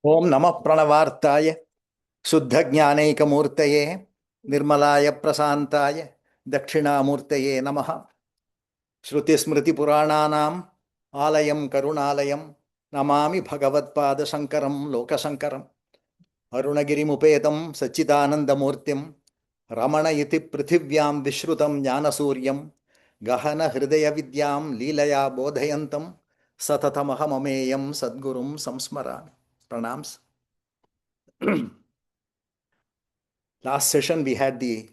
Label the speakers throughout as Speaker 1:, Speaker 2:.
Speaker 1: Om Namah Pranavartaya Suddha Jnanaika Nirmalaya Prasantaya Dakshinamurtaye Namaha Shruti Smriti Purananam Alayam Karunalayam Namami Bhagavatpada Shankaram Lokasankaram Arunagiri Mupetam Sachidananda Murtim Ramana Iti Prithivyam Vishrutam Jnana Suryam Gahana Hridaya Vidyam Leelaya Bodhayantam Satatamahamameyam Sadgurum Samsmarami. Pranams. Last session we had the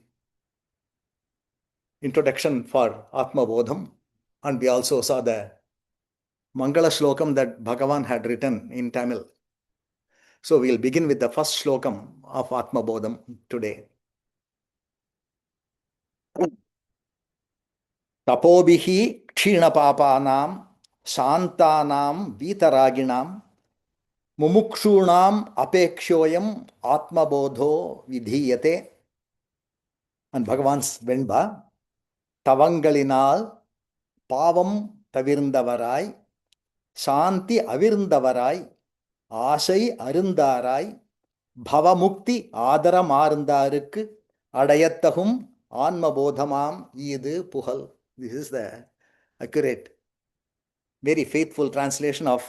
Speaker 1: introduction for Atma Bodham, and we also saw the Mangala Shlokam that Bhagavan had written in Tamil. So we'll begin with the first Shlokam of Atma Bodham today. Tapobihi Kshinapāpānām Shantānām Vitaraginām Mumukshūnām Apekshoyam Atma Bodho Vidhiyate. And Bhagavan's Venba Tavangalinal Pavam Tavirndavarai சாந்தி அவிர்ந்தவராய் ஆசை அருந்தாராய் பவமுக்தி ஆதரமார்ந்தாருக்கு அடையத்தகும் ஆன்மபோதமாம் ஈது புகழ். This is the accurate, very faithful translation of,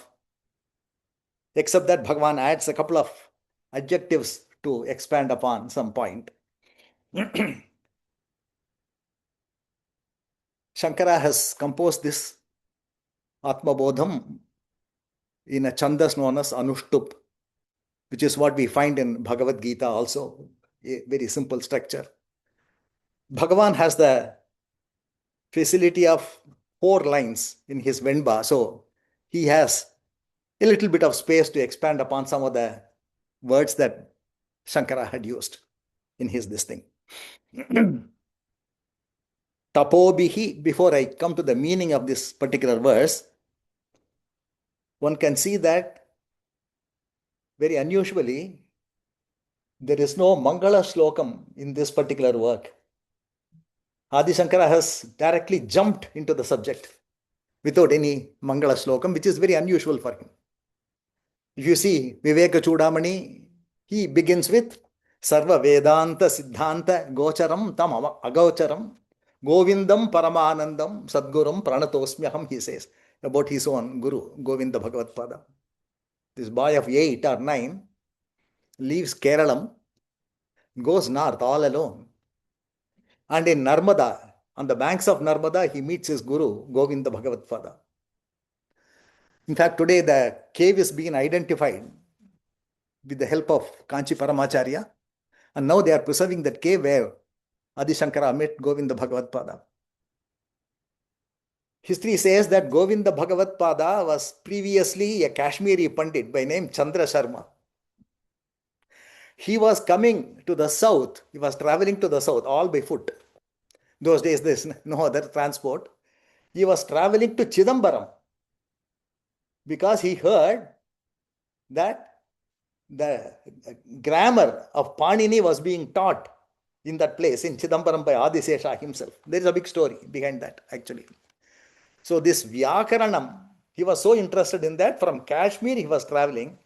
Speaker 1: except that Bhagavan adds a couple of adjectives to expand upon some point. Shankara has composed this Atma Bodham in a chandas known as Anushtup, which is what we find in Bhagavad Gita also, a very simple structure. Bhagavan has the facility of 4 lines in his Venba, so he has a little bit of space to expand upon some of the words that Shankara had used in his this thing. Tapobihi, before I come to the meaning of this particular verse, one can see that very unusually, there is no Mangala Shlokam in this particular work. Adi Shankara has directly jumped into the subject without any Mangala Shlokam, which is very unusual for him. If you see Viveka Chudamani, he begins with Sarva Vedanta Siddhanta Gocharam Tam Agocharam Govindam Paramanandam Sadgurum Pranatosmyaham, he says about his own Guru, Govinda Bhagavatpada. This boy of 8 or 9 leaves Keralam, goes north all alone. And in Narmada, on the banks of Narmada, he meets his Guru, Govinda Bhagavatpada. In fact, today the cave is being identified with the help of Kanchi Paramacharya. And now they are preserving that cave where Adi Shankara met Govinda Bhagavatpada. History says that Govinda Bhagavatpada was previously a Kashmiri Pandit by name Chandra Sharma. He was coming to the south, he was traveling to the south all by foot. Those days there is no other transport. He was traveling to Chidambaram because he heard that the grammar of Panini was being taught in that place in Chidambaram by Adisesha himself. There is a big story behind that actually. So this Vyakaranam, he was so interested in that. From Kashmir he was traveling.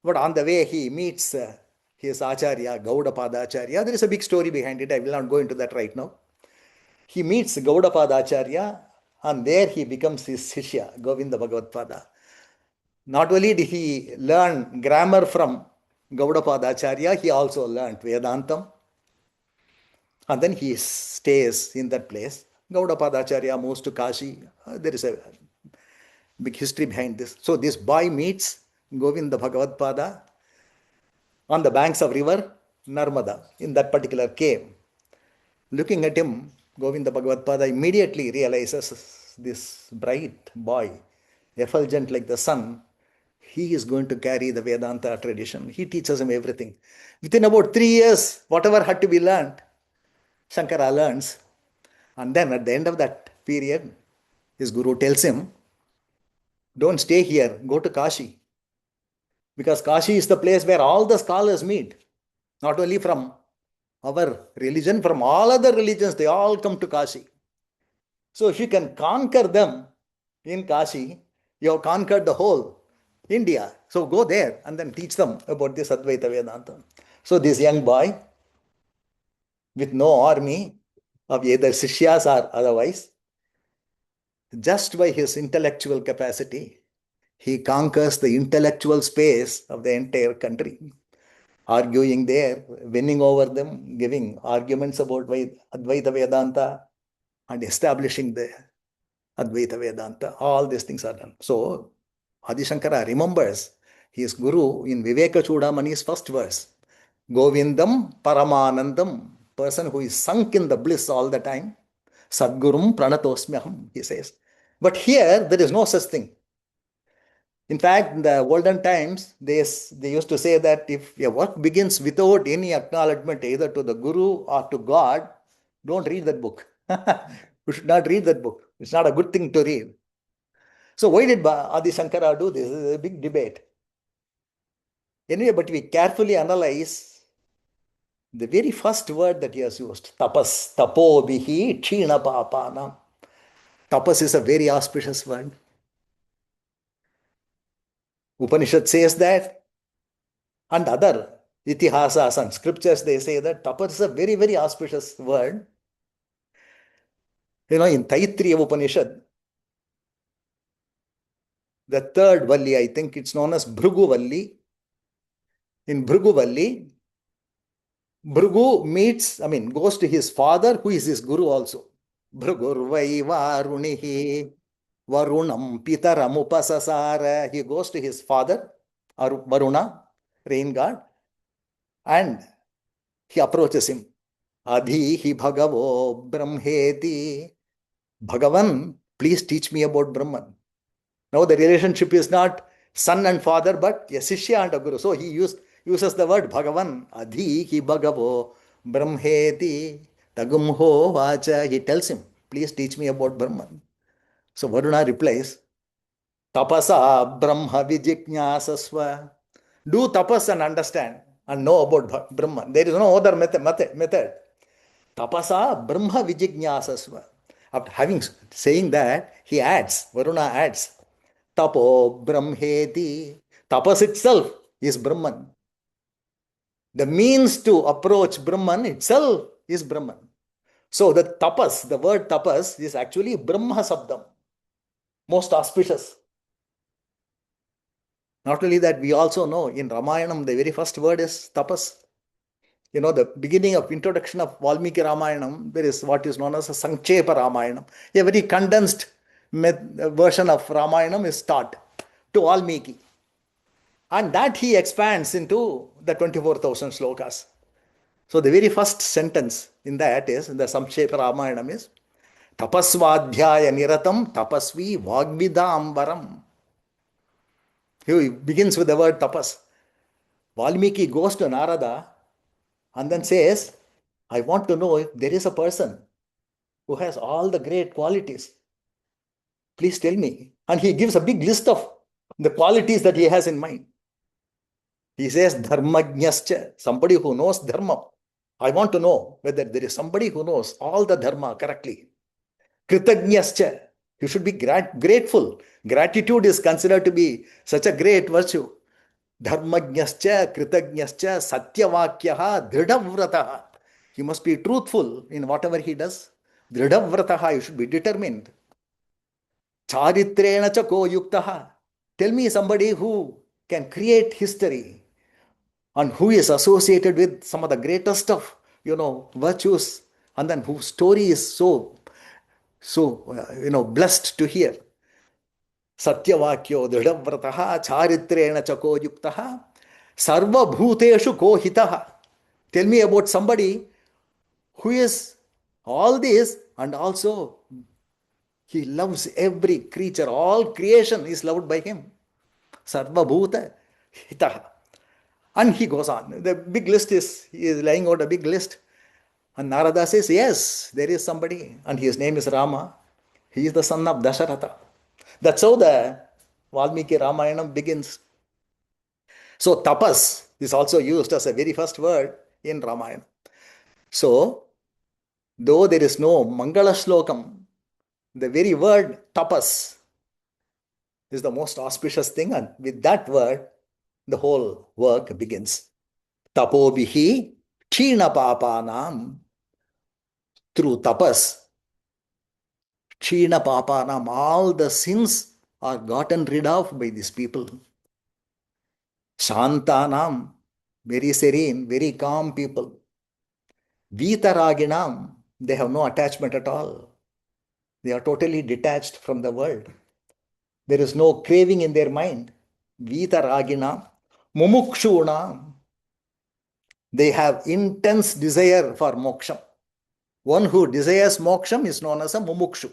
Speaker 1: But on the way he meets his Acharya, Gaudapada Acharya. There is a big story behind it. I will not go into that right now. He meets Gaudapada Acharya and there he becomes his Shishya, Govinda Bhagavatpada. Not only did he learn grammar from Gaudapada Acharya, he also learned Vedantam. And then he stays in that place. Gaudapada Acharya moves to Kashi. There is a big history behind this. So this boy meets Govinda Bhagavatpada on the banks of river Narmada in that particular cave. Looking at him, Govinda Bhagavatpada immediately realizes this bright boy, effulgent like the sun, he is going to carry the Vedanta tradition. He teaches him everything. Within about 3 years, whatever had to be learned, Shankara learns. And then at the end of that period, his Guru tells him, don't stay here, go to Kashi. Because Kashi is the place where all the scholars meet. Not only from our religion, from all other religions, they all come to Kashi. So if you can conquer them in Kashi, You have conquered the whole India. So go there and then teach them about this Advaita Vedanta. So this young boy, with no army of either Sishyas or otherwise, just by his intellectual capacity, he conquers the intellectual space of the entire country, arguing there, winning over them, giving arguments about Advaita Vedanta, and establishing the Advaita Vedanta. All these things are done. So, Adi Shankara remembers his guru in Viveka Chudamani's first verse. Govindam Paramanandam, person who is sunk in the bliss all the time. Sadgurum Pranatosmyaham, he says. But here, there is no such thing. In fact, in the olden times, they used to say that if your work begins without any acknowledgement either to the Guru or to God, don't read that book. You should not read that book. It's not a good thing to read. So why did Adi Shankara do this? This is a big debate. Anyway, but we carefully analyze the very first word that he has used, tapas, tapo bihi china papana. Tapas is a very auspicious word. Upanishad says that, and other itihasas and scriptures, they say that tapas is a very, very auspicious word. You know, in Taittiriya Upanishad, the third Valli, I think it's known as Bhrugu Valli. In Bhrugu Valli, goes to his father, who is his guru also. Bhrugurvai Varunihi Varunam Pitaram Upasasara. He goes to his father, Varuna, rain god, and he approaches him. Adhihi Bhagavo Brahmeti. Bhagavan, please teach me about Brahman. Now the relationship is not son and father, but a Sishya and a Guru. So he uses the word Bhagavan. Adhihi Bhagavo Brahmeti Tagumho Vacha. He tells him, please teach me about Brahman. So Varuna replies, Tapasa Brahma Vijijñāsasva. Do tapas and understand and know about Brahman. There is no other method. Tapasa Brahma Vijijñāsasva. After saying that, he adds, Varuna adds, Tapo Brahmeti. Tapas itself is Brahman. The means to approach Brahman itself is Brahman. So the tapas, the word tapas, is actually Brahma Sabdam. Most auspicious. Not only that, we also know in Ramayanam, the very first word is tapas. You know, the beginning of introduction of Valmiki Ramayanam, there is what is known as a Sankshepa Ramayanam. A very condensed version of Ramayanam is taught to Valmiki. And that he expands into the 24,000 slokas. So the very first sentence in that is, in the Sankshepa Ramayanam is, Tapasvadhyaya niratam tapasvi vagvidambaram. He begins with the word tapas. Valmiki goes to Narada and then says, I want to know if there is a person who has all the great qualities. Please tell me. And he gives a big list of the qualities that he has in mind. He says, Dharmajñascha, somebody who knows dharma. I want to know whether there is somebody who knows all the dharma correctly. Krithivasan, you should be grateful. Gratitude is considered to be such a great virtue. Dharmajñascha, Krithivasan, Satyavakyaha, Dridhavrataha. He must be truthful in whatever he does. Dridhavrataha, you should be determined. Charitrena chako yuktaha. Tell me somebody who can create history and who is associated with some of the greatest of, virtues, and then whose story is so blessed to hear. Satyavakyo dridhavrataha charitrena chako yuktaha sarva bhuteshu kohitaha. Tell me about somebody who is all this and also he loves every creature. All creation is loved by him. Sarva bhuta hitaha. And he goes on. The big list he is laying out a big list. And Narada says, yes, there is somebody. And his name is Rama. He is the son of Dasharatha. That's how the Valmiki Ramayanam begins. So tapas is also used as a very first word in Ramayana. So, though there is no Mangala Shlokam, the very word tapas, is the most auspicious thing, and with that word, the whole work begins. Tapobihi Kshina Papanam, through tapas, Kshina Papanam, all the sins are gotten rid of by these people. Shantanam, very serene, very calm people. Vitaraginam, they have no attachment at all. They are totally detached from the world. There is no craving in their mind. Vitaraginam, Mumukshunam, they have intense desire for moksha. One who desires moksham is known as a mumukshu.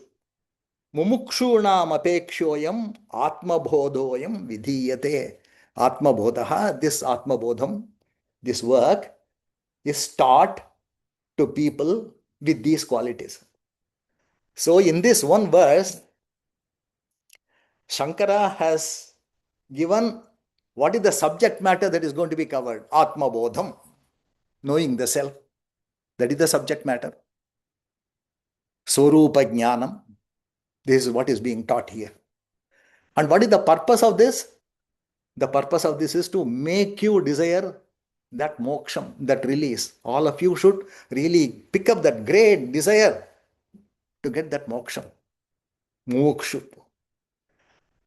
Speaker 1: Mumukshunam apekshoyam Atma Bodhoyam vidhiyate. Atma Bodha, this Atma Bodham, this work is taught to people with these qualities. So in this one verse, Shankara has given what is the subject matter that is going to be covered. Atma Bodham, knowing the self. That is the subject matter. Swarupa Jnanam, this is what is being taught here. And what is the purpose of this? The purpose of this is to make you desire that moksham, that release. All of you should really pick up that great desire to get that moksham. Mokshu.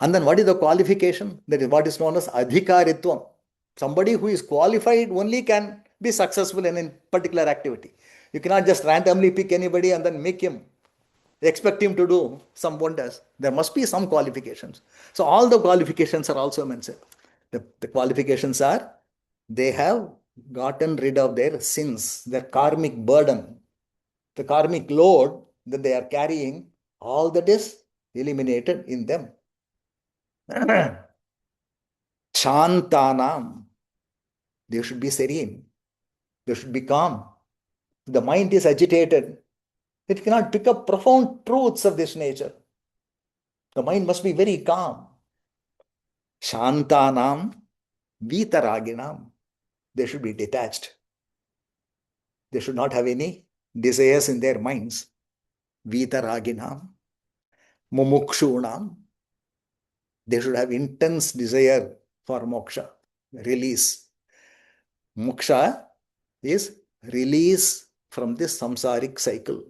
Speaker 1: And then what is the qualification? That is what is known as adhikaritvam. Somebody who is qualified only can be successful in a particular activity. You cannot just randomly pick anybody and then make him, expect him to do some wonders. There must be some qualifications. So all the qualifications are also mentioned. The qualifications are, they have gotten rid of their sins, their karmic burden, the karmic load that they are carrying, all that is eliminated in them. Shantanam, they should be serene, they should be calm. The mind is agitated, it cannot pick up profound truths of this nature. The mind must be very calm. Shantanam Vitaraginam, they should be detached. They should not have any desires in their minds. Vitaraginam Mumukshunam, they should have intense desire for moksha, release. Moksha is release from this samsaric cycle.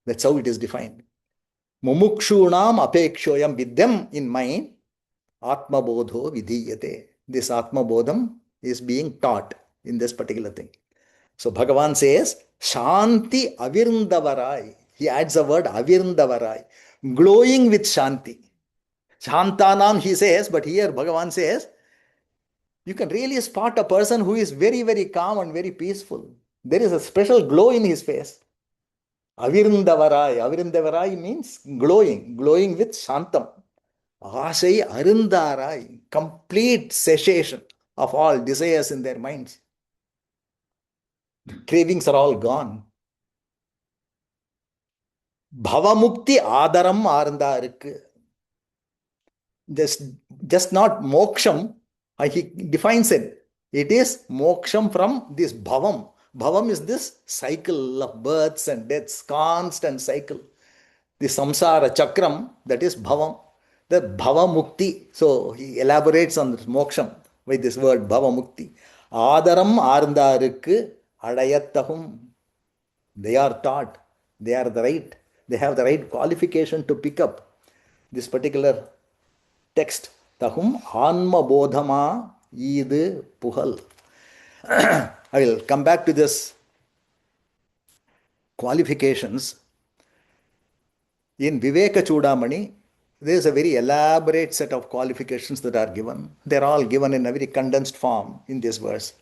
Speaker 1: That's how it is defined. Mumukshunam apekshoyam, with them in mind, Atma Bodho vidhiyate. This Atma Bodham is being taught in this particular thing. So Bhagavan says, Shanti Avirndavarai. He adds a word Avirndavarai, glowing with Shanti. Shantanam, he says, but here Bhagavan says, you can really spot a person who is very, very calm and very peaceful. There is a special glow in his face. Avirndavarai. Avirndavarai means glowing, glowing with Shantam. Ashai Arundarai, complete cessation of all desires in their minds. The cravings are all gone. Bhavamukti Adaram Arundarikku. Just not moksham, he defines it. It is moksham from this bhavam. Bhavam is this cycle of births and deaths, constant cycle. The samsara chakram, that is bhavam. The bhava mukti. So he elaborates on this moksham with this word bhava mukti. Adaram arndarukku adayattahum. They are taught. They are the right. They have the right qualification to pick up this particular text. Tahum Anma Bodhama Idu Puhal. I will come back to this qualifications. In Viveka Chudamani, there is a very elaborate set of qualifications that are given. They are all given in a very condensed form in this verse.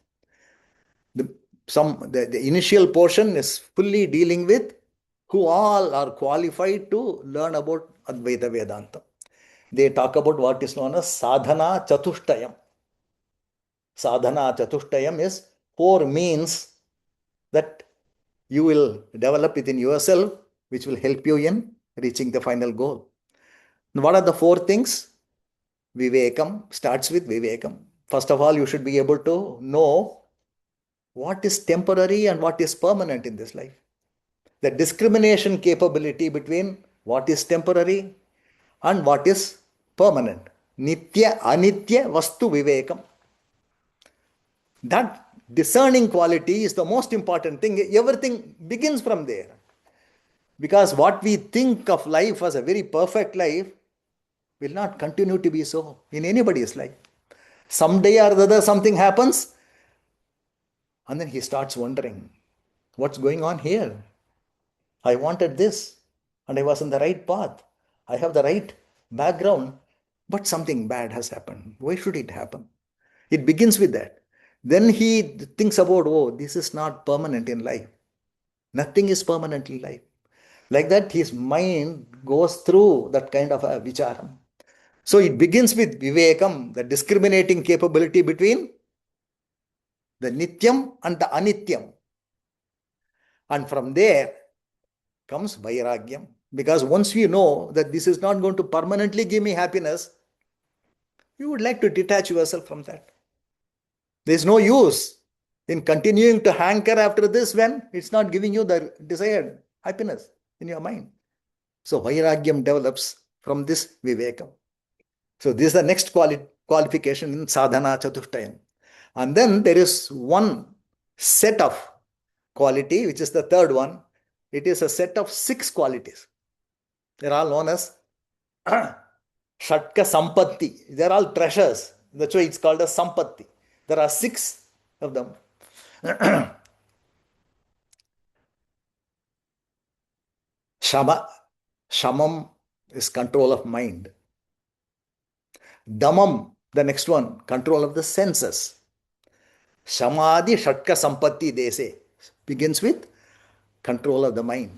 Speaker 1: The initial portion is fully dealing with who all are qualified to learn about Advaita Vedanta. They talk about what is known as Sadhana Chatustayam. Sadhana Chatustayam is 4 means that you will develop within yourself, which will help you in reaching the final goal. And what are the 4 things? Vivekam starts with Vivekam. First of all, you should be able to know what is temporary and what is permanent in this life. The discrimination capability between what is temporary and what is permanent. Nitya, Anitya, Vastu Vivekam. That discerning quality is the most important thing. Everything begins from there. Because what we think of life as a very perfect life will not continue to be so in anybody's life. Someday or the other, something happens, and then he starts wondering, what's going on here? I wanted this, and I was on the right path. I have the right background, but something bad has happened. Why should it happen? It begins with that. Then he thinks about, oh, this is not permanent in life. Nothing is permanent in life. Like that, his mind goes through that kind of a vicharam. So it begins with vivekam, the discriminating capability between the nityam and the anityam. And from there comes vairagyam. Because once we know that this is not going to permanently give me happiness, you would like to detach yourself from that. There is no use in continuing to hanker after this when it's not giving you the desired happiness in your mind. So vairagyam develops from this vivekam. So this is the next qualification in Sadhana Chatustayam. And then there is one set of quality, which is the third one. It is a set of 6 qualities. They're all known as Shatka Sampatti. They're all treasures. That's why it's called as Sampatti. There are 6 of them. Shama. Shamam is control of mind. Damam, the next one, control of the senses. Samadhi Shatka Sampatti, they say, begins with control of the mind.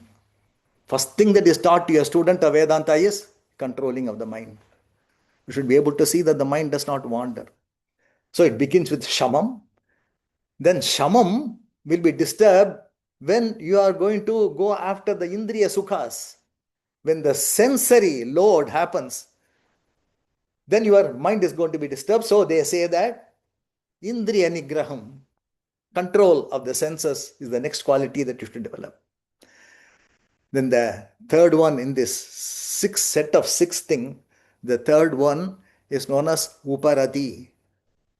Speaker 1: First thing that is taught to a student of Vedanta is controlling of the mind. You should be able to see that the mind does not wander. So it begins with Shamam. Then Shamam will be disturbed when you are going to go after the Indriya Sukhas. When the sensory load happens, then your mind is going to be disturbed. So they say that Indriya Nigraham, control of the senses, is the next quality that you should develop. Then the third one in this set of 6 things, the third one is known as Uparati.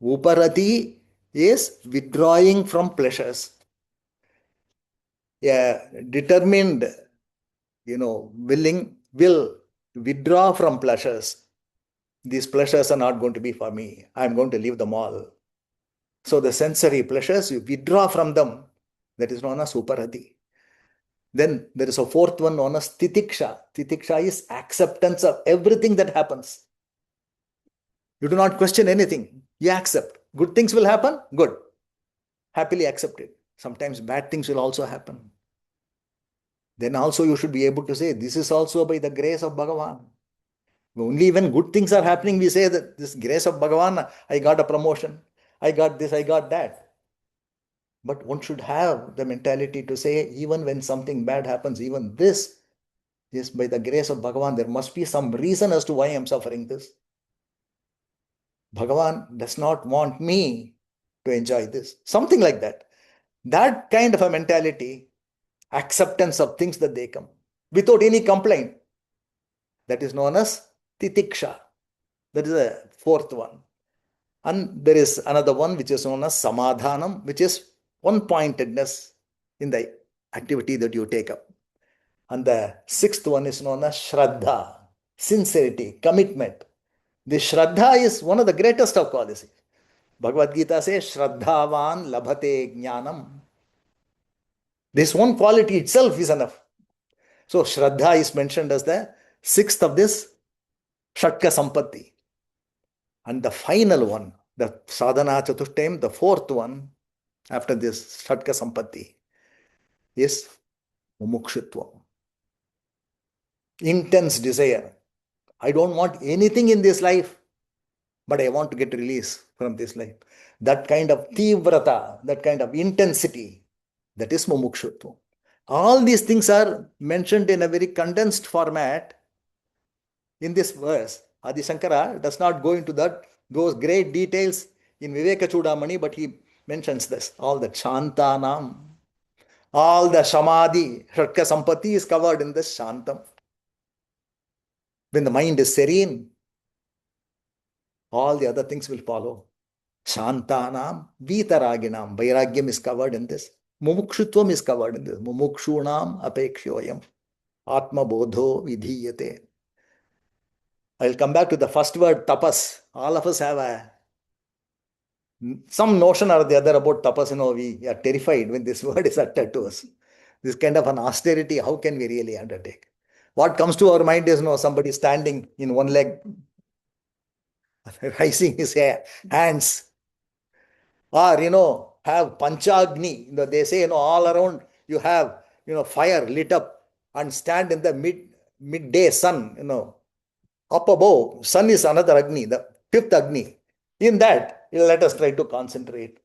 Speaker 1: Uparati is withdrawing from pleasures. A determined, will withdraw from pleasures. These pleasures are not going to be for me. I'm going to leave them all. So the sensory pleasures, you withdraw from them. That is known as Uparati. Then there is a fourth one known as Titiksha. Titiksha is acceptance of everything that happens. You do not question anything. You accept. Good things will happen? Good. Happily accept it. Sometimes bad things will also happen. Then also you should be able to say, this is also by the grace of Bhagavan. Only when good things are happening, we say that this grace of Bhagavan, I got a promotion. I got this, I got that. But one should have the mentality to say, even when something bad happens, even this is by the grace of Bhagavan. There must be some reason as to why I am suffering this. Bhagavan does not want me to enjoy this. Something like that. That kind of a mentality, acceptance of things that they come without any complaint, that is known as Titiksha. That is the fourth one. And there is another one which is known as Samadhanam, which is one-pointedness in the activity that you take up. And the sixth one is known as Shraddha, sincerity, commitment. The Shraddha is one of the greatest of qualities. Bhagavad Gita says, Shraddhavan labhate jnanam. This one quality itself is enough. So Shraddha is mentioned as the sixth of this Shatka Sampatti. And the final one, the Sadhana Chatustayam, the fourth one after this Shatka Sampatti is Mumukshutva. Intense desire. I don't want anything in this life, but I want to get release from this life. That kind of tivrata, that kind of intensity, that is Mumukshutva. All these things are mentioned in a very condensed format in this verse. Adi Shankara does not go into those great details in Viveka Chudamani, but he mentions this. All the Shantanam, all the Samadhi, Shatka Sampatti is covered in this Shantam. When the mind is serene, All the other things will follow. Shantanam vitaraginam. Vairagyam is covered in this. Mumukshutvam is covered in this. Mumukshunam apekshoyam. Atma Bodho vidhiyate. I'll come back to the first word, tapas. All of us have some notion or the other about tapas. We are terrified when this word is uttered to us. This kind of an austerity, how can we really undertake? What comes to our mind is somebody standing in one leg, raising his hands, or have panchagni. They say all around you have fire lit up, and stand in the midday sun. Up above, sun is another agni, the fifth agni. In that, let us try to concentrate.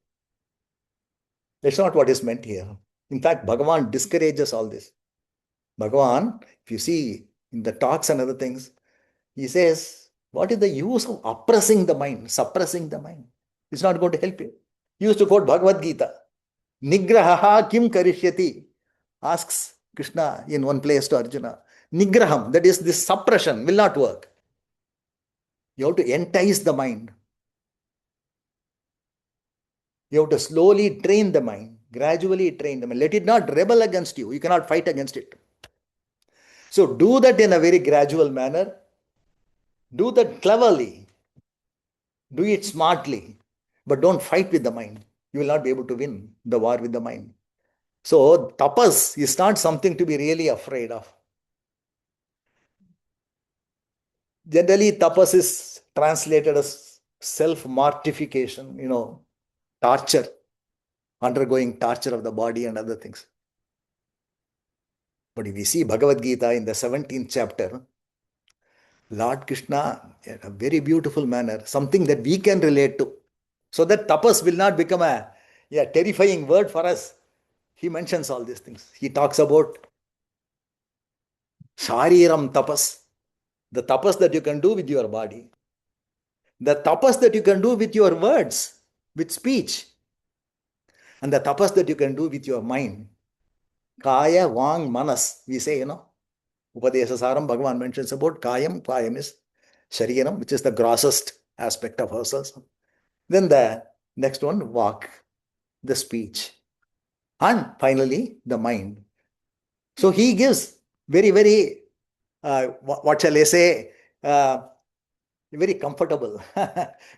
Speaker 1: That's not what is meant here. In fact, Bhagavan discourages all this. Bhagavan, if you see in the talks and other things, he says, what is the use of oppressing the mind, suppressing the mind? It's not going to help you. He used to quote Bhagavad Gita. Nigraha kim karishyati? Asks Krishna in one place to Arjuna. Nigraham, that is this suppression, will not work. You have to entice the mind. You have to slowly train the mind, gradually train the mind. Let it not rebel against you. You cannot fight against it. So do that in a very gradual manner. Do that cleverly. Do it smartly. But don't fight with the mind. You will not be able to win the war with the mind. So tapas is not something to be really afraid of. Generally, tapas is translated as self-mortification, torture, undergoing torture of the body and other things. But if we see Bhagavad Gita in the 17th chapter, Lord Krishna, in a very beautiful manner, something that we can relate to, so that tapas will not become a terrifying word for us. He mentions all these things. He talks about shariram tapas, the tapas that you can do with your body, the tapas that you can do with your words, with speech, and the tapas that you can do with your mind. Kaya, Vang, Manas, we say, Upadesasaram, Bhagavan mentions about Kayam. Kayam is Shariram, which is the grossest aspect of ourselves. Then the next one, Vak, the speech. And finally, the mind. So he gives very, very, what shall I say, very comfortable,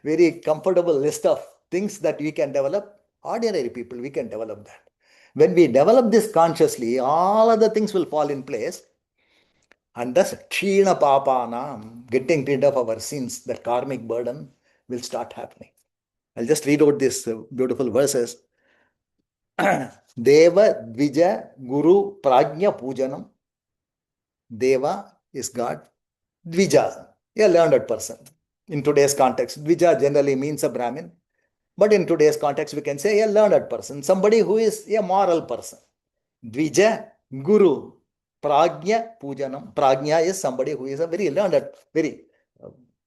Speaker 1: very comfortable list of things that we can develop. Ordinary people, we can develop that. When we develop this consciously, all other things will fall in place. And thus, Kshina Papanam, getting rid of our sins, the karmic burden will start happening. I'll just read out these beautiful verses. Deva, Dvija, Guru, Prajna, Pujanam. Deva is God. Dvija, a learned person. In today's context, Dvija generally means a Brahmin. But in today's context, we can say a learned person, somebody who is a moral person. Dvija, Guru, Prajna, Pujanam. Prajna is somebody who is a very learned,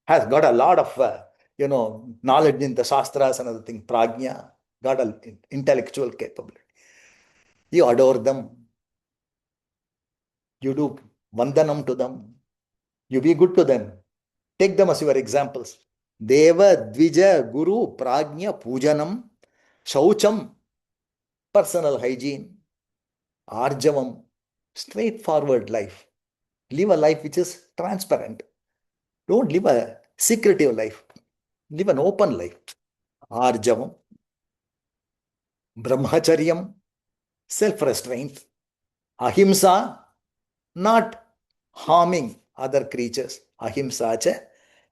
Speaker 1: has got a lot of, knowledge in the Shastras and other things. Prajna, got an intellectual capability. You adore them. You do vandanam to them. You be good to them. Take them as your examples. Deva, Dvija, Guru, Prajna, Pujanam, Shaucham, personal hygiene, Arjavam, straightforward life. Live a life which is transparent. Don't live a secretive life. Live an open life. Arjavam, Brahmacharyam, self-restraint, Ahimsa, not harming other creatures. Ahimsa cha,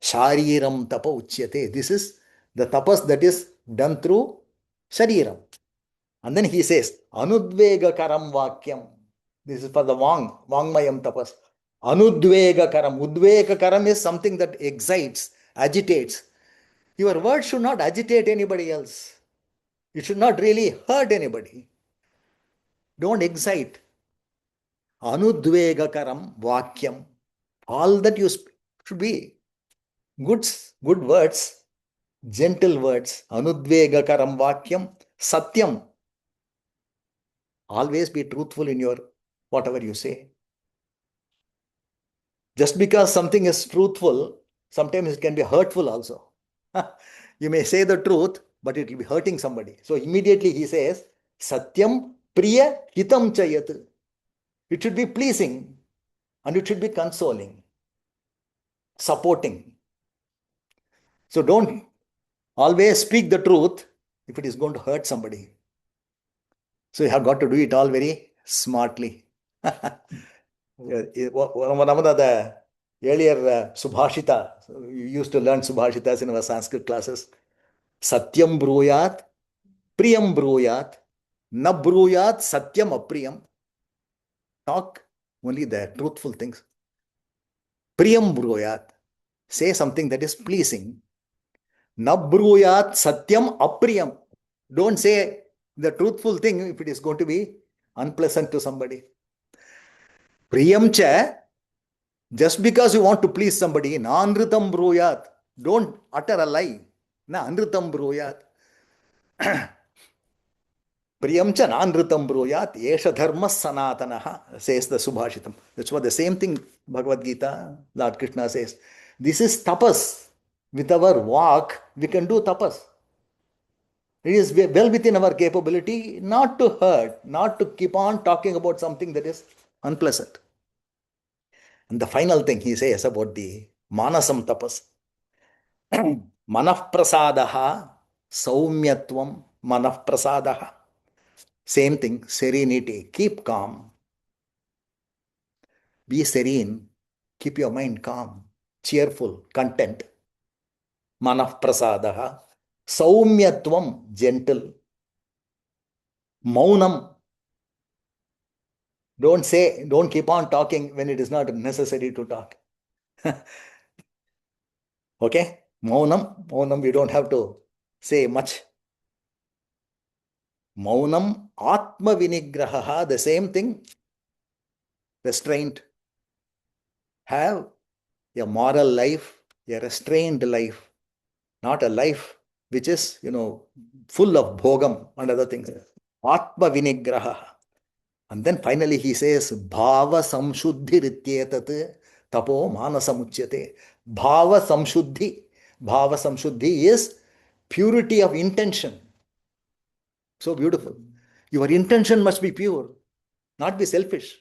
Speaker 1: Shariram tapa uchyate. This is the tapas that is done through Shariram. And then he says, Anudvegakaram Vakyam. This is for the Vangmayam tapas. Anudvegakaram. Udvegakaram is something that excites, agitates. Your words should not agitate anybody else. It should not really hurt anybody. Don't excite. Anudvegakaram Vakyam. All that you speak should be good words, gentle words. Anudvegakaram Vakyam. Satyam. Always be truthful in your whatever you say. Just because something is truthful, sometimes it can be hurtful also. You may say the truth, but it will be hurting somebody. So immediately he says, Satyam Priya Hitam Chayat. It should be pleasing and it should be consoling, supporting. So don't always speak the truth if it is going to hurt somebody. So you have got to do it all very smartly. One of the earlier Subhashita, you used to learn Subhashitas in our Sanskrit classes. Satyam bruyat, priyam bruyat, na bruyat satyam apriyam. Talk only the truthful things. Priyam bruyat, say something that is pleasing. Na bruyat satyam apriyam. Don't say the truthful thing if it is going to be unpleasant to somebody. Priyam cha, just because you want to please somebody, na anritam bruyat. Don't utter a lie. Na anritam bruyat. Priyam cha nanritam bruyat yesha dharma sanatanaha, says the Subhashitam. That's what the same thing Bhagavad Gita, Lord Krishna says. This is tapas. With our walk, we can do tapas. It is well within our capability not to hurt, not to keep on talking about something that is unpleasant. And the final thing he says about the manasam tapas. Manah prasadaha saumyatvam manah prasadaha. Same thing, serenity. Keep calm. Be serene. Keep your mind calm, cheerful, content. Manah prasadaha. Saumyatvam, gentle. Maunam. Don't keep on talking when it is not necessary to talk. Okay? Maunam, we don't have to say much. Maunam, Atma vinigraha, the same thing. Restraint. Have a moral life, a restrained life, not a life which is, full of bhogam and other things. Atma vinigraha. And then finally he says, Bhava samshuddhi rityetat tapo manasamuchyate. Bhava samshuddhi. Bhava samshuddhi is purity of intention. So beautiful. Your intention must be pure, not be selfish.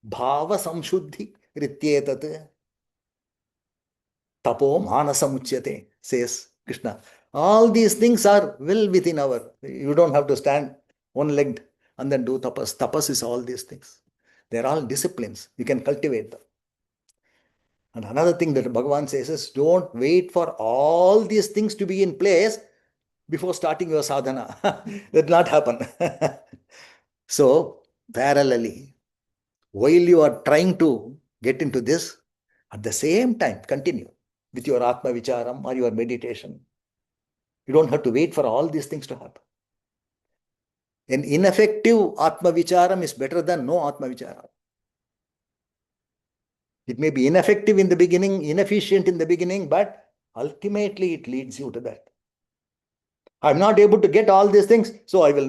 Speaker 1: Bhava samshuddhi rityetat tapo manasamuchyate, says Krishna. All these things are well within our. You don't have to stand one-legged and then do tapas. Tapas is all these things. They're all disciplines. You can cultivate them. And another thing that Bhagavan says is, don't wait for all these things to be in place before starting your sadhana. That will not happen. So, parallelly, while you are trying to get into this, at the same time, continue with your Atma Vicharam or your meditation. You don't have to wait for all these things to happen. An ineffective Atma Vicharam is better than no Atma Vicharam. It may be ineffective in the beginning, inefficient in the beginning, but ultimately it leads you to that. I'm not able to get all these things, so I will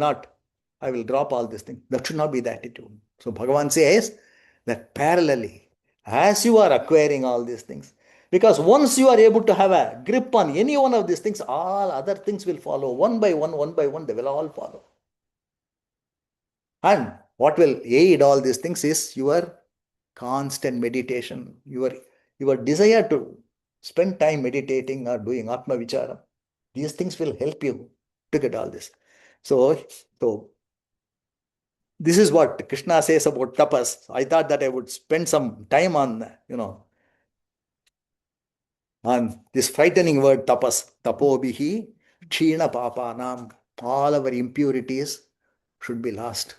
Speaker 1: drop all these things. That should not be the attitude. So Bhagavan says that parallelly, as you are acquiring all these things, because once you are able to have a grip on any one of these things, all other things will follow. One by one, they will all follow. And what will aid all these things is your constant meditation, your desire to spend time meditating or doing Atma Vichara. These things will help you to get all this. So this is what Krishna says about tapas. I thought that I would spend some time on, on this frightening word tapas. Tapobihi kshina papanam. All our impurities should be lost.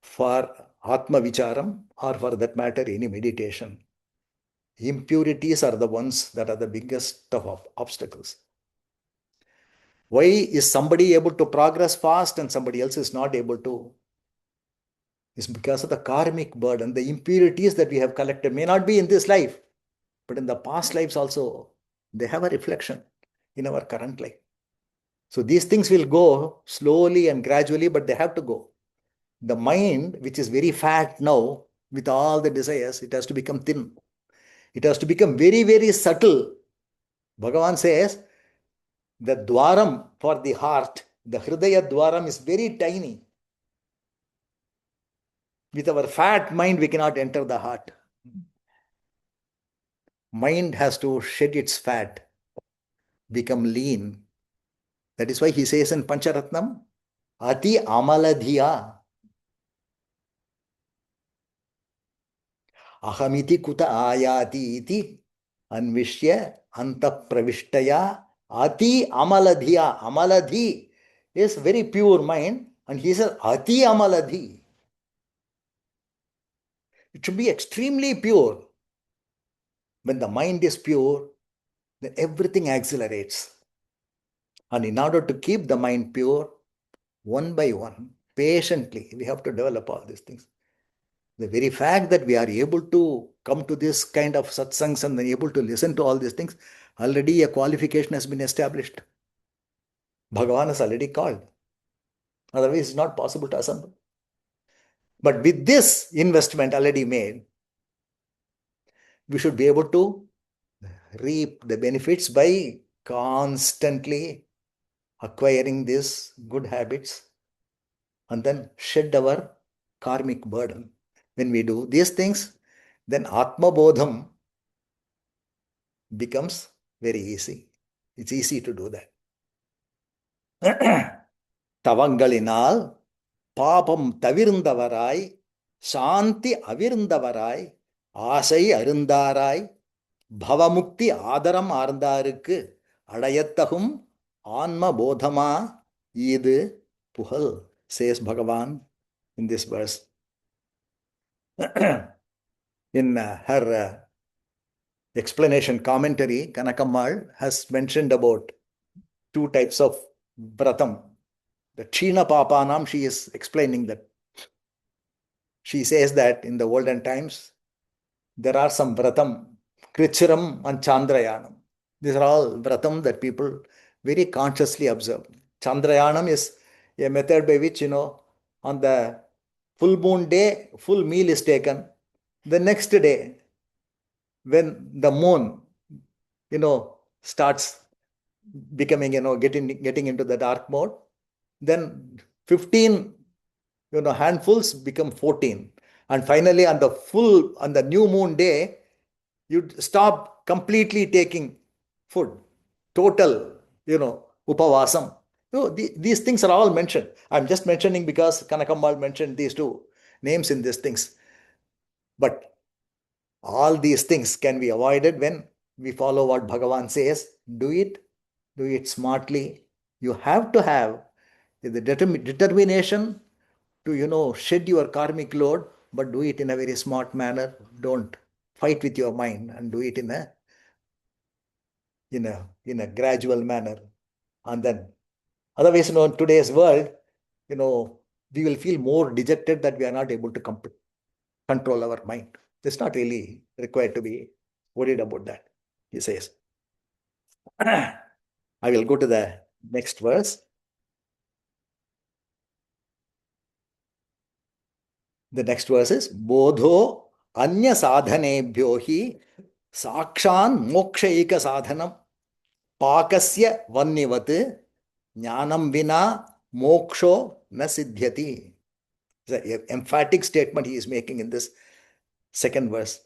Speaker 1: For Atma Vicharam, or for that matter, any meditation, impurities are the ones that are the biggest of obstacles. Why is somebody able to progress fast and somebody else is not able to? It's because of the karmic burden. The impurities that we have collected may not be in this life, but in the past lives also, they have a reflection in our current life. So these things will go slowly and gradually, but they have to go. The mind, which is very fat now, with all the desires, it has to become thin. It has to become very, very subtle. Bhagavan says the dwaram for the heart, the hridaya dwaram is very tiny. With our fat mind, we cannot enter the heart. Mind has to shed its fat, become lean. That is why he says in Pancharatnam, Ati Amaladhiya. Ahamiti kuta ayati iti anvishya antapravishtaya ati amaladhiya. Amaladhi is very pure mind, and he says ati amaladhi. It should be extremely pure. When the mind is pure, then everything accelerates. And in order to keep the mind pure, one by one, patiently, we have to develop all these things. The very fact that we are able to come to this kind of satsangs and able to listen to all these things, already a qualification has been established. Bhagavan has already called. Otherwise, it's not possible to assemble. But with this investment already made, we should be able to reap the benefits by constantly acquiring these good habits and then shed our karmic burden. When we do these things, then Atma Bodham becomes very easy. It's easy to do that. தவங்களினால் பாபம் தவிர்ந்தவராய் சாந்தி அவிர்ந்தவராய் ஆசை அருந்தாராய் பவமுக்தி ஆதரம் ஆர்ந்தாருக்கு அடையத்தகும் ஆன்ம போதமா இது புகழ், says Bhagavan in this verse. In her explanation commentary, Kanakammal has mentioned about two types of vratam. The China Papanam, she is explaining that. She says that in the olden times, there are some vratam, Krichiram and Chandrayanam. These are all vratam that people very consciously observe. Chandrayanam is a method by which, on the full moon day, full meal is taken. The next day, when the moon, starts becoming, getting into the dark mode, then 15, handfuls become 14. And finally, on the new moon day, you stop completely taking food. Total, upavasam. These things are all mentioned. I'm just mentioning because Kanakammal mentioned these two names in these things. But all these things can be avoided when we follow what Bhagavan says. Do it smartly. You have to have the determination to, shed your karmic load, but do it in a very smart manner. Don't fight with your mind and do it in a gradual manner. And then, otherwise, in today's world, we will feel more dejected that we are not able to control our mind. It's not really required to be worried about that, he says. I will go to the next verse. The next verse is Bodho Anya Sadhanebhyo hi Sakshan Mokshaika Sadhanam Pakasya Vannivat Jnanam Vina Moksho Na Siddhyati. It's an emphatic statement he is making in this second verse.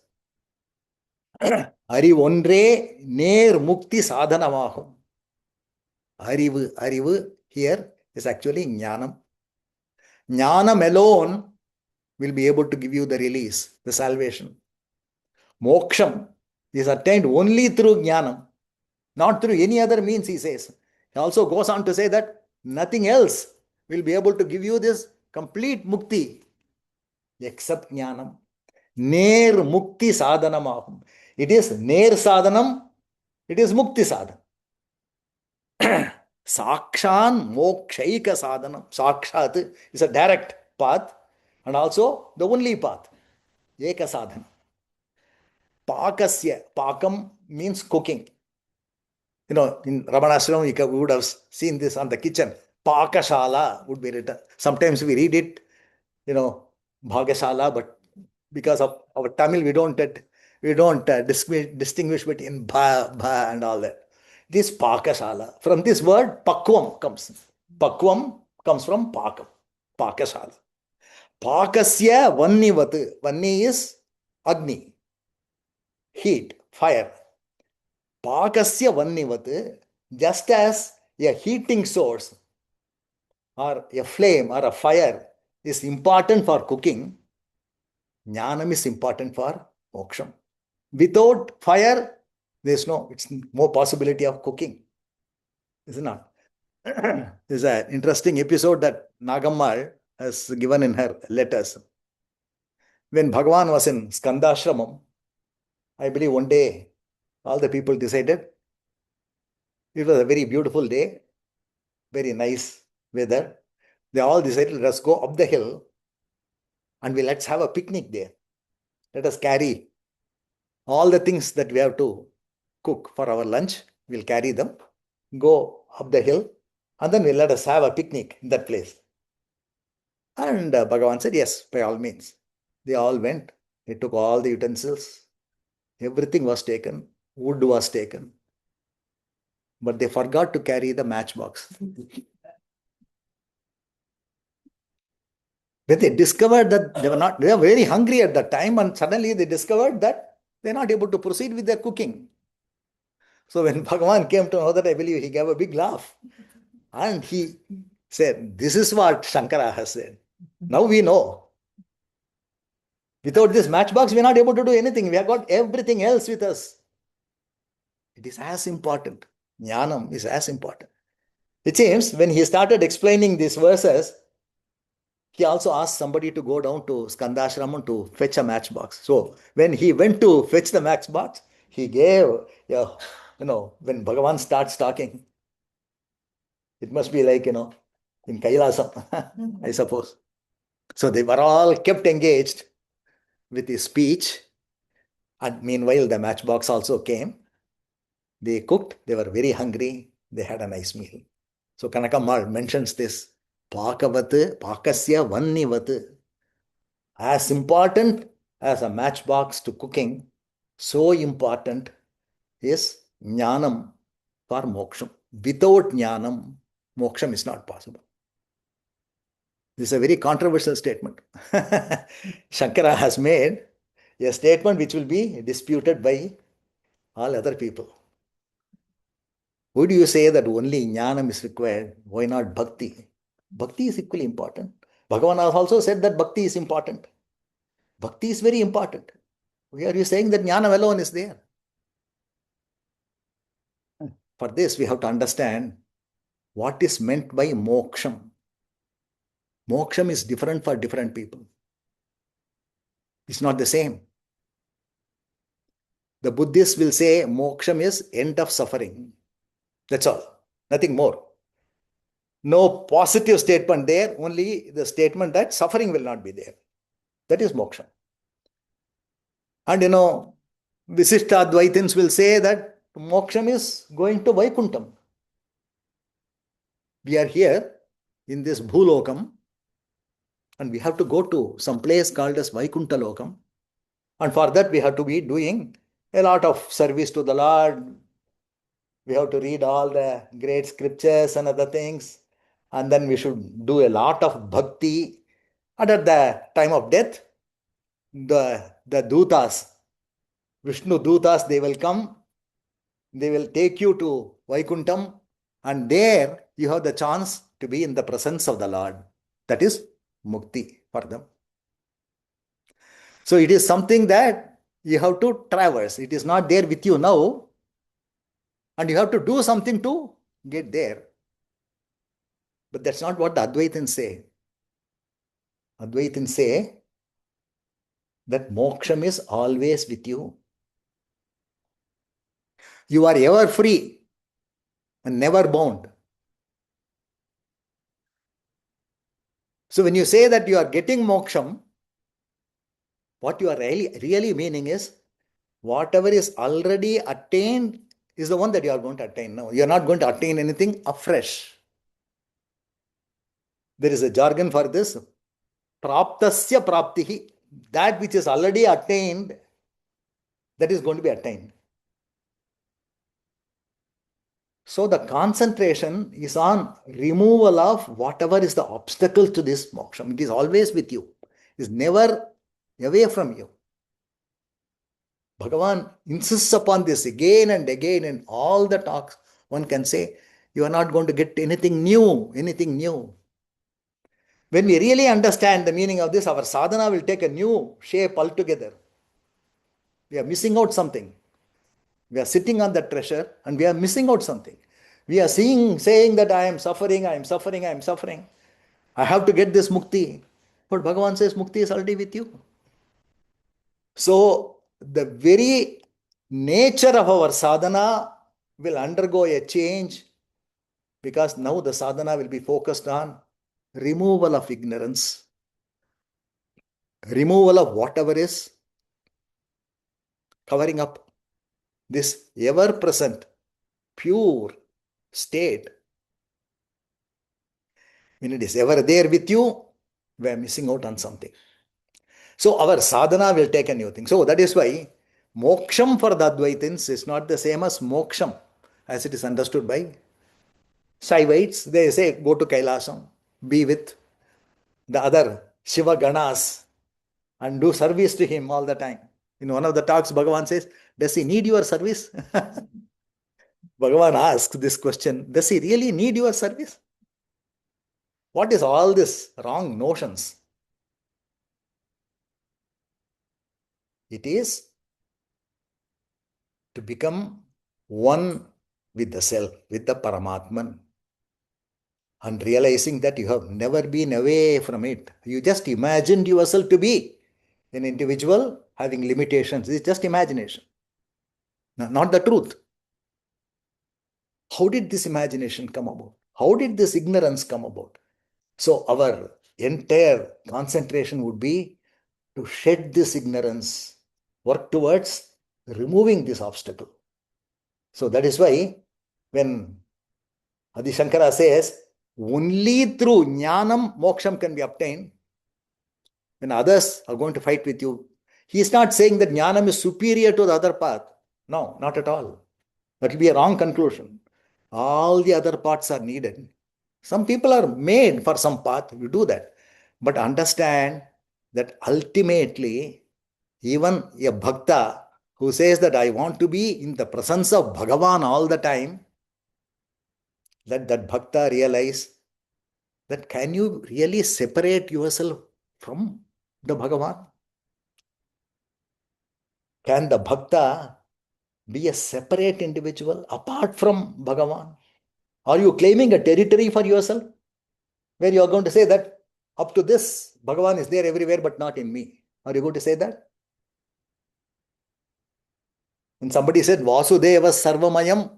Speaker 1: Arivondre Ner Mukti Sadhanamahum. Arivu here is actually Jnanam. Jnanam alone will be able to give you the release, the salvation. Moksham is attained only through Jnanam, not through any other means, he says. He also goes on to say that nothing else will be able to give you this complete mukti except Jnanam. Ner Mukti Sadhanamahum. It is Ner Sadhanam, it is Mukti Sadhanam. Sakshan Mokshaika Sadhanam. Sakshat is a direct path and also the only path. Eka Sadhana. Pakasya. Pakam means cooking. In Ramanashram, we would have seen this on the kitchen. Pakashala would be written. Sometimes we read it, Bhagashala, but because of our Tamil, we don't We don't distinguish between bha and all that. This pakashala. From this word, pakvam comes. Pakvam comes from pakam. Pakashala. Pakasya vannivat. Vanni is agni, heat, fire. Pakasya vannivat. Just as a heating source or a flame or a fire is important for cooking, jnanam is important for moksham. Without fire, there's more possibility of cooking. Is it not? There's an interesting episode that Nagammal has given in her letters. When Bhagavan was in Skandashramam, I believe one day all the people decided, it was a very beautiful day, very nice weather. They all decided, let's go up the hill and let's have a picnic there. Let us carry all the things that we have to cook for our lunch. We'll carry them, go up the hill, and then let us have a picnic in that place. And Bhagavan said, yes, by all means. They all went. They took all the utensils. Everything was taken. Wood was taken. But they forgot to carry the matchbox. When they discovered that they were very hungry at that time, and suddenly they discovered that they're not able to proceed with their cooking. So when Bhagavan came to know that, I believe he gave a big laugh. And he said, this is what Shankara has said. Now we know. Without this matchbox, we're not able to do anything. We have got everything else with us. It is as important. Jnanam is as important. It seems when he started explaining these verses, he also asked somebody to go down to Skandashramam to fetch a matchbox. So when he went to fetch the matchbox, he gave, when Bhagavan starts talking, it must be like, in Kailasam, I suppose. So they were all kept engaged with his speech. And meanwhile, the matchbox also came. They cooked. They were very hungry. They had a nice meal. So Kanakammal mentions this. Pakavat, pakasya vannivat. As important as a matchbox to cooking, so important is jnanam for moksham. Without jnanam, moksham is not possible. This is a very controversial statement. Shankara has made a statement which will be disputed by all other people. Would you say that only jnanam is required? Why not bhakti? Bhakti is equally important. Bhagavan has also said that bhakti is important. Bhakti is very important. Why are you saying that jnana alone is there? For this, we have to understand what is meant by moksham. Moksham is different for different people. It's not the same. The Buddhists will say moksham is end of suffering. That's all. Nothing more. No positive statement there, only the statement that suffering will not be there. That is moksha. And Visishtadvaitins will say that moksham is going to Vaikuntham. We are here in this Bhulokam and we have to go to some place called as Vaikuntha Lokam. And for that we have to be doing a lot of service to the Lord. We have to read all the great scriptures and other things. And then we should do a lot of bhakti. And at the time of death, the Dutas, Vishnu Dutas, they will come. They will take you to Vaikuntham. And there you have the chance to be in the presence of the Lord. That is mukti for them. So it is something that you have to traverse. It is not there with you now. And you have to do something to get there. But that's not what the Advaitins say. Advaitins say that moksham is always with you. You are ever free and never bound. So when you say that you are getting moksham, what you are really meaning is whatever is already attained is the one that you are going to attain now. You are not going to attain anything afresh. There is a jargon for this. Praptasya praptihi. That which is already attained, that is going to be attained. So the concentration is on removal of whatever is the obstacle to this moksha. It is always with you. It is never away from you. Bhagavan insists upon this again and again in all the talks. One can say, you are not going to get anything new, anything new. When we really understand the meaning of this, our sadhana will take a new shape altogether. We are missing out something. We are sitting on that treasure and we are missing out something. We are saying that I am suffering, I am suffering, I am suffering. I have to get this mukti. But Bhagavan says mukti is already with you. So the very nature of our sadhana will undergo a change, because now the sadhana will be focused on removal of ignorance, removal of whatever is covering up this ever present, pure state. When it is ever there with you, we are missing out on something. So our sadhana will take a new thing. So that is why moksham for the Advaitins is not the same as moksham as it is understood by Shaivites. They say go to Kailasam, be with the other Shiva Ganas and do service to him all the time. In one of the talks, Bhagavan says, does he need your service? Bhagavan asks this question, does he really need your service? What is all this wrong notions? It is to become one with the self, with the Paramatman, and realizing that you have never been away from it. You just imagined yourself to be an individual having limitations. It's just imagination, not the truth. How did this imagination come about? How did this ignorance come about? So our entire concentration would be to shed this ignorance, work towards removing this obstacle. So that is why when Adi Shankara says, only through jnanam moksham can be obtained, when others are going to fight with you, he is not saying that jnanam is superior to the other path. No, not at all. That will be a wrong conclusion. All the other paths are needed. Some people are made for some path, you do that. But understand that ultimately, even a bhakta who says that I want to be in the presence of Bhagavan all the time, let that bhakta realize that can you really separate yourself from the Bhagavan? Can the bhakta be a separate individual apart from Bhagavan? Are you claiming a territory for yourself where you are going to say that up to this, Bhagavan is there everywhere but not in me? Are you going to say that? When somebody said Vasudeva Sarvamayam,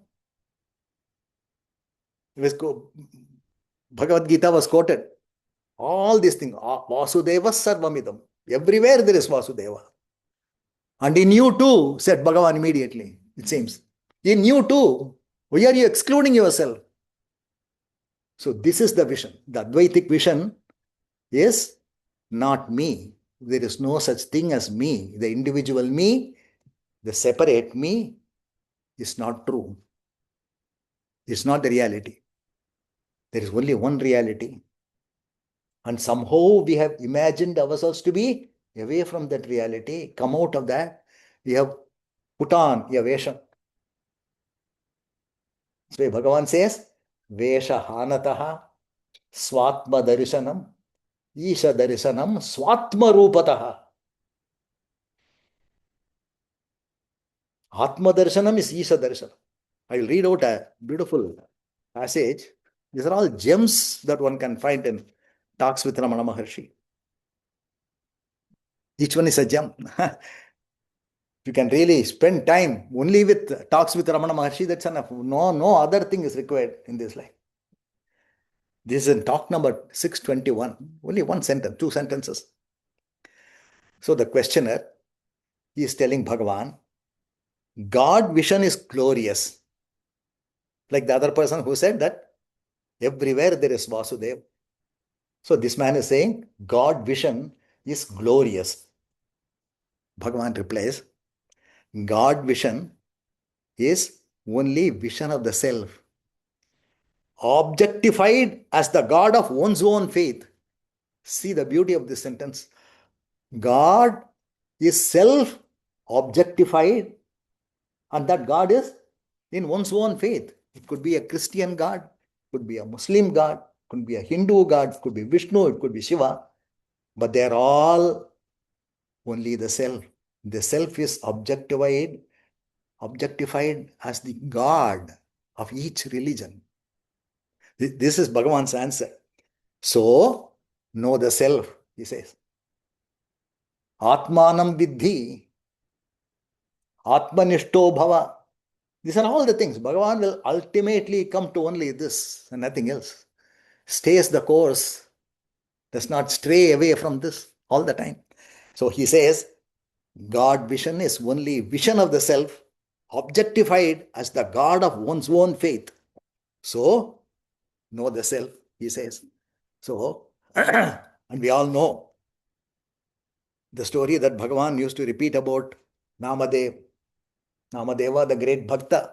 Speaker 1: Bhagavad Gita was quoted. All these things, Vasudeva Sarvamidam. Everywhere there is Vasudeva. And in you too, said Bhagavan immediately, it seems. In you too. Why are you excluding yourself? So this is the vision. The Advaitic vision is not me. There is no such thing as me. The individual me, the separate me is not true. It's not the reality. There is only one reality. And somehow we have imagined ourselves to be away from that reality, come out of that. We have put on a vesha. So Bhagavan says, Vesha Hanataha Swatma Darishanam Isha Darishanam Swatma Rupataha. Atma Darshanam is Isha Darshanam. I will read out a beautiful passage. These are all gems that one can find in Talks with Ramana Maharshi. Each one is a gem. You can really spend time only with Talks with Ramana Maharshi, that's enough. No other thing is required in this life. This is in talk number 621. Only one sentence, two sentences. So the questioner is telling Bhagavan, God vision is glorious. Like the other person who said that everywhere there is Vasudeva. So this man is saying, God vision is glorious. Bhagavan replies, God vision is only vision of the self, objectified as the God of one's own faith. See the beauty of this sentence. God is self objectified, and that God is in one's own faith. It could be a Christian God, could be a Muslim God, could be a Hindu God, could be Vishnu, it could be Shiva, but they are all only the self. The self is objectified as the God of each religion. This is Bhagavan's answer. So, know the self, he says. Atmanam vidhi, Atmanishto bhava. These are all the things. Bhagavan will ultimately come to only this and nothing else. Stays the course, does not stray away from this all the time. So he says, God vision is only vision of the self, objectified as the God of one's own faith. So, know the self, he says. So, and we all know the story that Bhagavan used to repeat about Namadeva, the great Bhakta.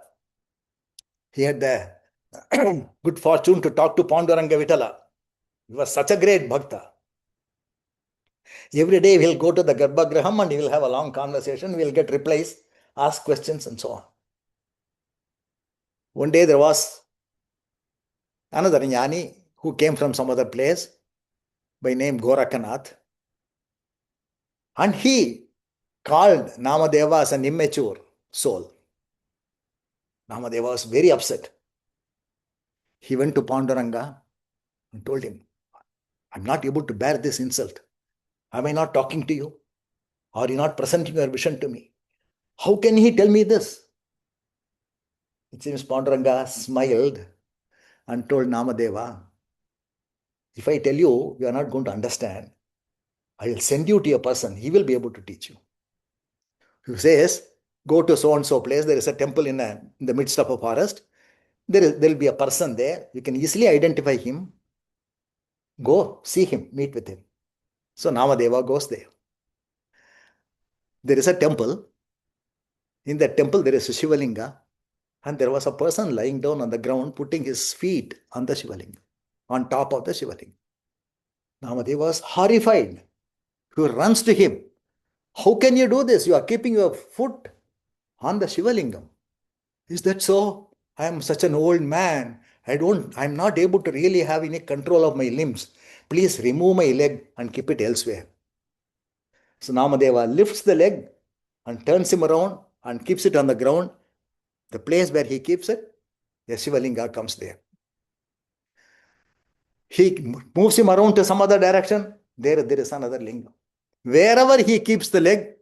Speaker 1: He had the good fortune to talk to Panduranga Vitala. He was such a great Bhakta. Every day he'll go to the Garbhagraham and he will have a long conversation. We'll get replies, ask questions, and so on. One day there was another Jnani who came from some other place by name Gorakhanath, and he called Namadeva as an immature soul. Namadeva was very upset. He went to Panduranga and told him, I'm not able to bear this insult. Am I not talking to you? Are you not presenting your vision to me? How can he tell me this? It seems Panduranga smiled and told Namadeva, if I tell you, you are not going to understand. I will send you to a person. He will be able to teach you. He says, go to so-and-so place. There is a temple in the midst of a forest. There will be a person there. You can easily identify him. Go, see him, meet with him. So Namadeva goes there. There is a temple. In that temple, there is a Shivalinga. And there was a person lying down on the ground, putting his feet on the Shivalinga, on top of the Shivalinga. Namadeva was horrified. He runs to him. How can you do this? You are keeping your foot on the Shivalingam. Is that so? I am such an old man. I'm not able to really have any control of my limbs. Please remove my leg and keep it elsewhere. So Namadeva lifts the leg and turns him around and keeps it on the ground. The place where he keeps it, the Shivalinga comes there. He moves him around to some other direction. There is another lingam. Wherever he keeps the leg,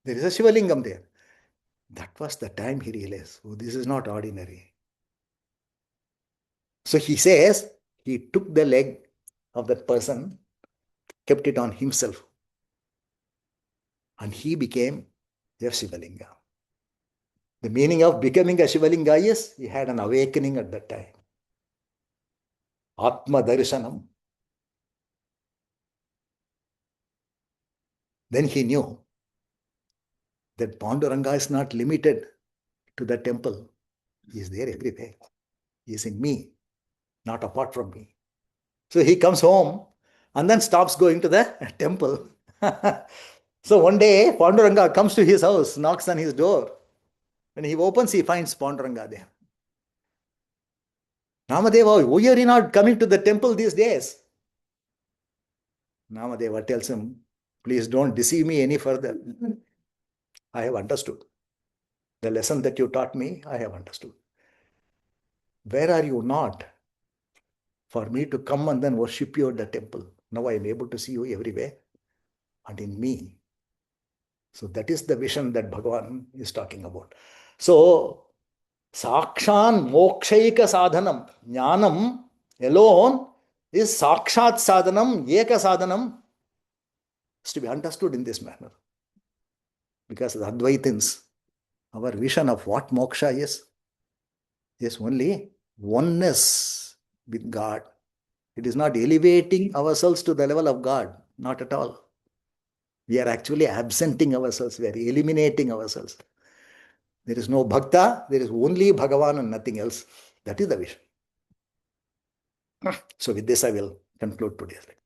Speaker 1: there is a Shivalingam there. That was the time he realized, oh, this is not ordinary. So he says, he took the leg of that person, kept it on himself, and he became a Shivalinga. The meaning of becoming a Shivalinga is, he had an awakening at that time. Atma darshanam. Then he knew that Panduranga is not limited to the temple. He is there everywhere. He is in me, not apart from me. So he comes home and then stops going to the temple. So one day, Panduranga comes to his house, knocks on his door. When he opens, he finds Panduranga there. Namadeva, why are you not coming to the temple these days? Namadeva tells him, please don't deceive me any further. I have understood. The lesson that you taught me, I have understood. Where are you not? For me to come and then worship you at the temple. Now I am able to see you everywhere and in me. So that is the vision that Bhagavan is talking about. So, Sakshan Mokshaika Sadhanam, Jnanam alone is Sakshat Sadhanam, Eka Sadhanam, is to be understood in this manner. Because the Advaitins, our vision of what moksha is only oneness with God. It is not elevating ourselves to the level of God, not at all. We are actually absenting ourselves, we are eliminating ourselves. There is no bhakta, there is only Bhagavan and nothing else. That is the vision. So with this I will conclude today's lecture.